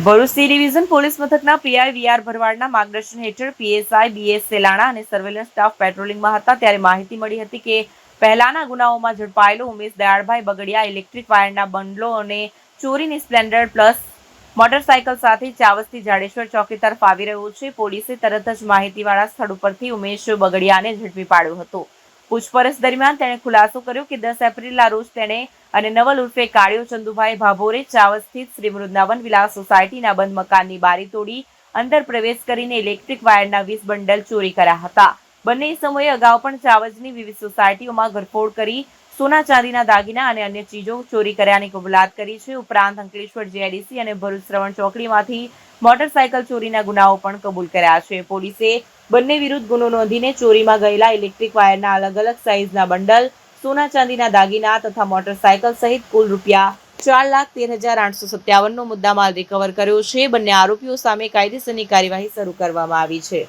Bharuch C division police મથકના PI VR ભરવાડના માર્ગદર્શન હેઠળ પીએસઆઈ બીએસ સેલાણા અને સર્વેલન્સ સ્ટાફ પેટ્રોલિંગમાં હતા ત્યારે માહિતી મળી હતી કે પહેલાના ગુનાઓમાં ઝડપાયેલો ઉમેશ દયાળભાઈ બગડિયા ઇલેક્ટ્રિક વાયરના બંડલો અને ચોરીની સ્પ્લેન્ડર પ્લસ મોટરસાયકલ સાથે ચાવસથી જાડેશ્વર ચોકી તરફ આવી રહ્યો છે। પોલીસે તરત જ માહિતીવાળા સ્થળ ઉપરથી ઉમેશ બગડિયાને ઝડપી પાડ્યો હતો। પૂછપરછ દરમિયાન તેણે ખુલાસો કર્યો કે 10 એપ્રિલના રોજ તેણે અને નવલ ઉર્ફે કાળિયો ચંદુભાઈ ભાભોરે ચાવસ સ્થિત શ્રી વૃંદાવન વિલાસ સોસાયટીના બંધ મકાનની બારી તોડી અંદર પ્રવેશ કરીને ઇલેક્ટ્રિક વાયરના 20 બંડલ ચોરી કર્યા હતા। બંને સમયે અગાઉ પણ ચાવસની વિવિધ સોસાયટીઓમાં ઘરફોડ કરી સોના ચાંદીના દાગીના અને અન્ય ચીજો ચોરી કર્યાની કબૂલાત કરી છે। ઉપરાંત અંકલેશ્વર જીઆઈડીસી અને ભરૂચ શ્રવણ ચોકડીમાંથી મોટરસાયકલ ચોરીના ગુનાઓ પણ કબૂલ કર્યા છે। પોલીસે બંને વિરુદ્ધ ગુનો નોંધીને ચોરીમાં ગયેલા ઇલેક્ટ્રિક વાયરના અલગ અલગ સાઇઝના બંડલ, સોના ચાંદીના દાગીના તથા મોટરસાયકલ સહિત કુલ ₹4,13,857નો મુદ્દામાલ રિકવર કર્યો છે। બંને આરોપીઓ સામે કાયદેસરની કાર્યવાહી શરૂ કરવામાં આવી છે।